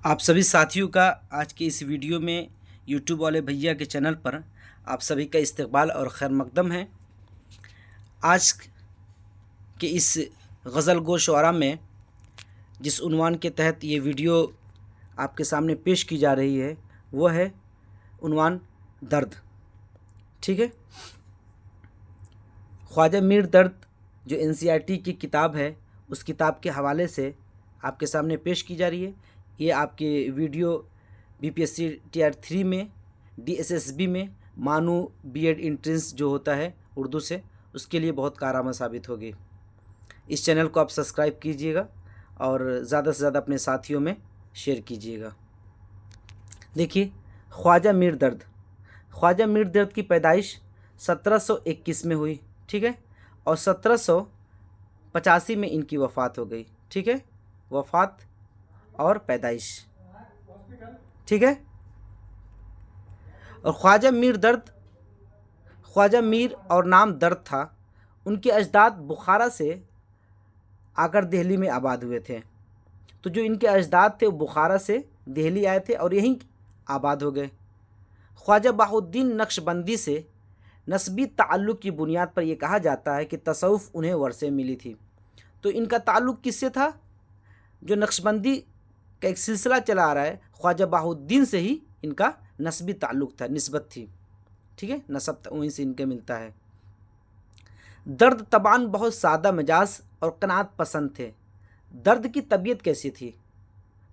आप सभी साथियों का आज के इस वीडियो में यूट्यूब वाले भैया के चैनल पर आप सभी का इस्तकबाल और खैर मकदम है। आज के इस गज़ल गो शुअरा में जिस उन्वान के तहत ये वीडियो आपके सामने पेश की जा रही है वो है उन्वान दर्द। ठीक है, ख्वाजा मीर दर्द जो NCERT की किताब है उस किताब के हवाले से आपके सामने पेश की जा रही है। ये आपके वीडियो BPSC Tier 3 में DSSB में मानू B.Ed इंट्रेंस जो होता है उर्दू से, उसके लिए बहुत कारआमद साबित होगी। इस चैनल को आप सब्सक्राइब कीजिएगा और ज़्यादा से ज़्यादा अपने साथियों में शेयर कीजिएगा। देखिए, ख्वाजा मीर दर्द की पैदाइश 1721 में हुई। ठीक है, और 1785 में इनकी वफ़ात हो गई। ठीक है, वफ़ात और पैदाइश। ठीक है, और ख्वाजा मीर और नाम दर्द था। उनके अजदाद बुखारा से आकर दिल्ली में आबाद हुए थे। तो जो इनके अजदाद थे वो बुखारा से दिल्ली आए थे और यहीं आबाद हो गए। ख्वाजा बहाउद्दीन नक्शबंदी से नस्बी ताल्लुक़ की बुनियाद पर यह कहा जाता है कि तसव्वुफ़ उन्हें वर्से मिली थी। तो इनका ताल्लुक़ किससे था? जो नक्शबंदी का एक सिलसिला चला आ रहा है, ख्वाजा बहाउद्दीन से ही इनका नस्बी ताल्लुक़ था, निस्बत थी। ठीक है, नसब वहीं से इनके मिलता है। दर्द तबान बहुत सादा मिजाज और क़नाअत पसंद थे। दर्द की तबीयत कैसी थी?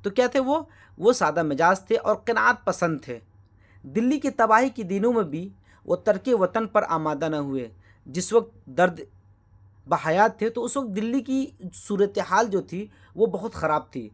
तो क्या थे वो सादा मिजाज थे और क़नाअत पसंद थे। दिल्ली की तबाही के दिनों में भी वो तर्के वतन पर आमादा न हुए। जिस वक्त दर्द बहयात थे तो उस वक्त दिल्ली की सूरत हाल जो थी वो बहुत ख़राब थी।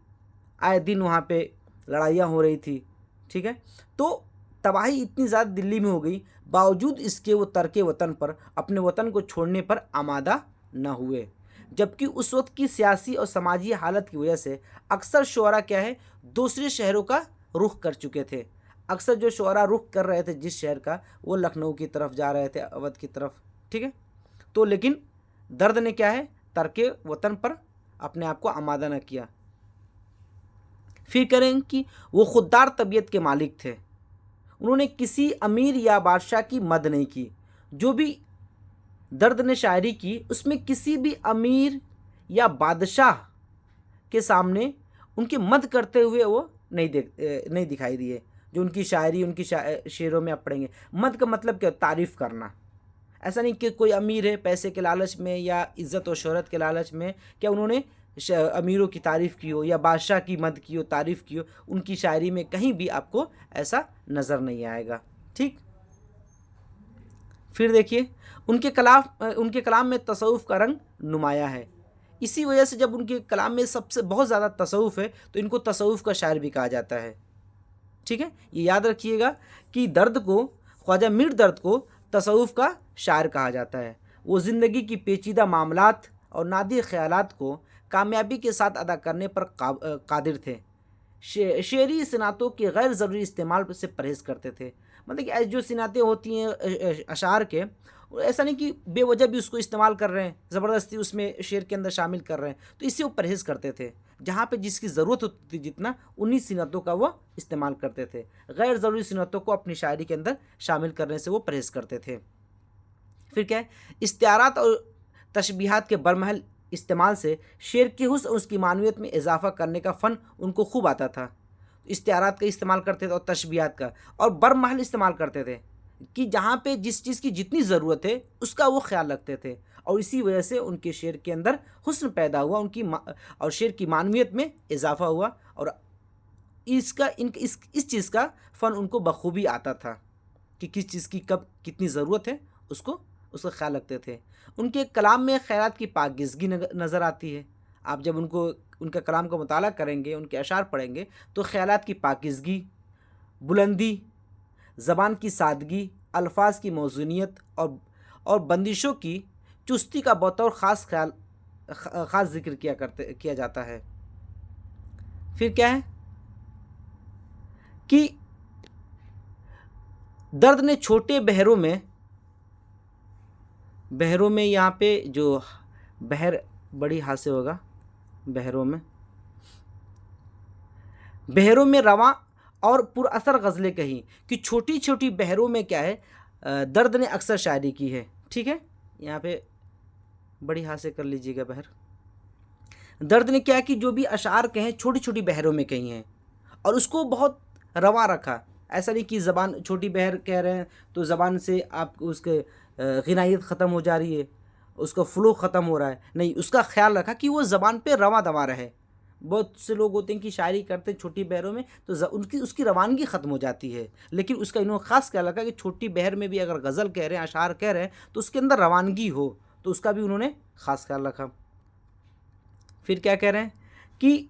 आए दिन वहाँ पे लड़ाइयाँ हो रही थी। ठीक है, तो तबाही इतनी ज़्यादा दिल्ली में हो गई, बावजूद इसके वो तर्के वतन पर, अपने वतन को छोड़ने पर आमादा न हुए। जबकि उस वक्त की सियासी और समाजी हालत की वजह से अक्सर शुअरा क्या है, दूसरे शहरों का रुख कर चुके थे। अक्सर जो शुअरा रुख कर रहे थे जिस शहर का, वो लखनऊ की तरफ जा रहे थे, अवध की तरफ। ठीक है, तो लेकिन दर्द ने क्या है, तर्के वतन पर अपने आप को आमादा न किया। फिर करें कि वो खुददार तबीयत के मालिक थे। उन्होंने किसी अमीर या बादशाह की मद नहीं की। जो भी दर्द ने शायरी की उसमें किसी भी अमीर या बादशाह के सामने उनकी मद करते हुए वो नहीं दिखाई दिए। जो उनकी शायरी, उनकी शेरों में आप पढ़ेंगे, मद का मतलब क्या? तारीफ़ करना। ऐसा नहीं कि कोई अमीर है पैसे के लालच में या इज़्ज़त और शोहरत के लालच में क्या उन्होंने अमीरों की तारीफ़ की हो या बादशाह की मद की हो, तारीफ़ की हो। उनकी शायरी में कहीं भी आपको ऐसा नज़र नहीं आएगा। ठीक, फिर देखिए, उनके कलाम में तसव्वुफ़ का रंग नुमाया है। इसी वजह से जब उनके कलाम में सबसे बहुत ज़्यादा तसव्वुफ़ है तो इनको तसव्वुफ़ का शायर भी कहा जाता है। ठीक है, ये याद रखिएगा कि ख्वाजा मीर दर्द को तसव्वुफ़ का शायर कहा जाता है। वो ज़िंदगी की पेचीदा मामलात और नादिर ख़यालात को कामयाबी के साथ अदा करने पर कादिर थे। शेरी सिनातों के गैर ज़रूरी इस्तेमाल से परहेज़ करते थे। मतलब कि जो सिनातें होती हैं अशार के, ऐसा नहीं कि बेवजह भी उसको इस्तेमाल कर रहे हैं, ज़बरदस्ती उसमें शेर के अंदर शामिल कर रहे हैं, तो इससे वो परहेज़ करते थे। जहाँ पे जिसकी ज़रूरत होती थी जितना, उन्हीं सिनतों का वो इस्तेमाल करते थे। गैर ज़रूरी सिनतों को अपनी शायरी के अंदर शामिल करने से वो परहेज़ करते थे। फिर क्या है, इस्तिआरात और तशबीहात के बरमहल इस्तेमाल से शेर की हुस्न और उसकी मानवियत में इजाफ़ा करने का फ़न उनको खूब आता था। इस्तिआरात का इस्तेमाल करते थे और तशबीहात का, और बरमहल इस्तेमाल करते थे कि जहाँ पे जिस चीज़ की जितनी ज़रूरत है उसका वो ख्याल रखते थे। और इसी वजह से उनके शेर के अंदर हुस्न पैदा हुआ, और शेर की मानवियत में इजाफ़ा हुआ, और इस चीज़ का फ़न उनको बखूबी आता था कि किस चीज़ की कब कितनी ज़रूरत है उसका ख्याल रखते थे। उनके कलाम में ख़ैरात की पाकीज़गी नज़र आती है। आप जब उनका कलाम का मुताला करेंगे, उनके अशार पढ़ेंगे, तो ख़यालात की पाकीज़गी, बुलंदी, ज़बान की सादगी, अल्फाज की मौज़ूनियत और बंदिशों की चुस्ती का बतौर ख़ास ज़िक्र किया जाता है। फिर क्या है कि दर्द ने छोटे बहरों में यहाँ पे जो बहर बड़ी हाथ से होगा, बहरों में بہروں میں رواں اور پر اثر غزلیں کہیں، کہ چھوٹی چھوٹی بہروں میں کیا ہے درد نے اکثر شاعری کی ہے. ٹھیک ہے، یہاں پہ بڑی ہاتھ سے کر لیجیے گا بہر. درد نے کیا کہ جو بھی اشعار کہیں چھوٹی چھوٹی بہروں میں کہی ہیں، اور اس کو بہت رواں رکھا. ایسا نہیں کہ زبان چھوٹی بہر کہہ رہے ہیں تو زبان سے آپ اس کے غنائیت ختم ہو جا رہی ہے، اس کا فلو ختم ہو رہا ہے. نہیں، اس کا خیال رکھا کہ وہ زبان پہ رواں دواں رہے. بہت سے لوگ ہوتے ہیں کہ شاعری کرتے ہیں چھوٹی بہروں میں تو اس کی روانگی ختم ہو جاتی ہے، لیکن اس کا انہوں نے خاص خیال رکھا کہ چھوٹی بہر میں بھی اگر غزل کہہ رہے ہیں، اشعار کہہ رہے ہیں تو اس کے اندر روانگی ہو، تو اس کا بھی انہوں نے خاص خیال رکھا. پھر کیا کہہ رہے ہیں کہ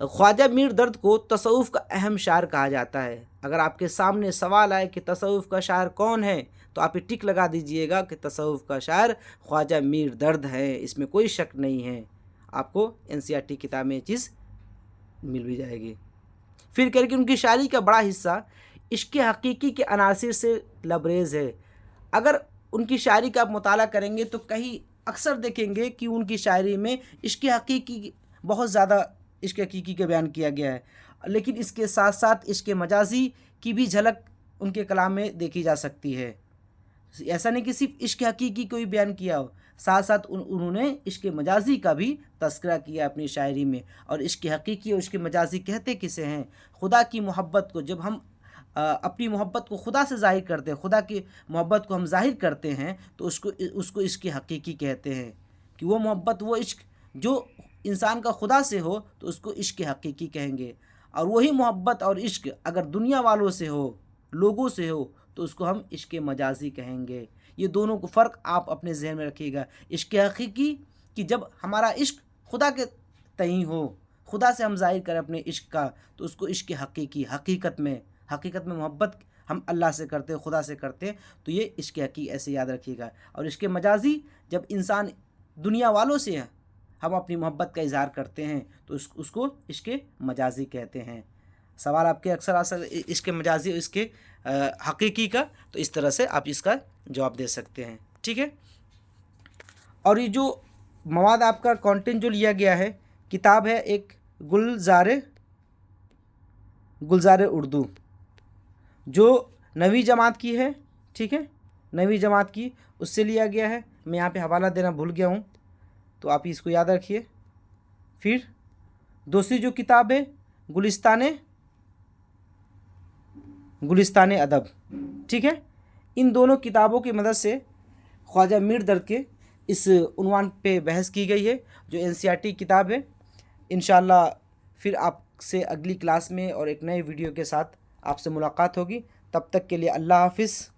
خواجہ میر درد کو تصوف کا اہم شاعر کہا جاتا ہے. اگر آپ کے سامنے سوال آئے کہ تصوف کا شاعر کون ہے تو آپ یہ ٹک لگا دیجئے گا کہ تصوف کا شاعر خواجہ میر درد ہے، اس میں کوئی شک نہیں ہے. آپ کو NCERT کتاب میں یہ چیز مل بھی جائے گی. پھر کہہ رہے کہ ان کی شاعری کا بڑا حصہ عشق حقیقی کے عناصر سے لبریز ہے. اگر ان کی شاعری کا آپ مطالعہ کریں گے تو کہیں اکثر دیکھیں گے کہ ان کی شاعری میں عشق حقیقی بہت زیادہ عشق حقیقی کا بیان کیا گیا ہے، لیکن اس کے ساتھ ساتھ عشق مجازی کی بھی جھلک ان کے کلام میں دیکھی جا سکتی ہے. ایسا نہیں کہ صرف عشق حقیقی کو ہی بیان کیا ہو، ساتھ ساتھ انہوں نے عشق مجازی کا بھی تذکرہ کیا اپنی شاعری میں. اور عشق حقیقی اور عشق مجازی کہتے کسے ہیں؟ خدا کی محبت کو. جب ہم اپنی محبت کو خدا سے ظاہر کرتے ہیں، خدا کی محبت کو ہم ظاہر کرتے ہیں تو اس کو عشق حقیقی کہتے ہیں. کہ وہ محبت، وہ عشق جو انسان کا خدا سے ہو تو اس کو عشق حقیقی کہیں گے. اور وہی محبت اور عشق اگر دنیا والوں سے ہو، لوگوں سے ہو، تو اس کو ہم عشق مجازی کہیں گے. یہ دونوں کو فرق آپ اپنے ذہن میں رکھیے گا. عشق حقیقی کہ جب ہمارا عشق خدا کے تئیں ہو، خدا سے ہم ظاہر کریں اپنے عشق کا، تو اس کو عشق حقیقی. حقیقت میں محبت ہم اللہ سے کرتے ہیں، خدا سے کرتے ہیں، تو یہ عشق حقیقی ایسے یاد رکھیے گا. اور عشق مجازی جب انسان دنیا والوں سے ہم اپنی محبت کا اظہار کرتے ہیں تو اس کو عشق مجازی کہتے ہیں. سوال آپ کے اکثر عشق مجازی اور عشق حقیقی کا، تو اس طرح سے آپ اس کا جواب دے سکتے ہیں. ٹھیک ہے، اور یہ جو مواد آپ کا کانٹینٹ جو لیا گیا ہے، کتاب ہے ایک گلزار اردو جو 9ویں جماعت کی ہے. ٹھیک ہے، 9ویں جماعت کی اس سے لیا گیا ہے. میں یہاں پہ حوالہ دینا بھول گیا ہوں تو آپ اس کو یاد رکھیے. پھر دوسری جو کتاب ہے گلستان ادب. ٹھیک ہے، ان دونوں کتابوں کی مدد سے خواجہ میر درد کے اس عنوان پہ بحث کی گئی ہے جو NCERT کتاب ہے. انشاءاللہ پھر آپ سے اگلی کلاس میں اور ایک نئے ویڈیو کے ساتھ آپ سے ملاقات ہوگی. تب تک کے لیے اللہ حافظ.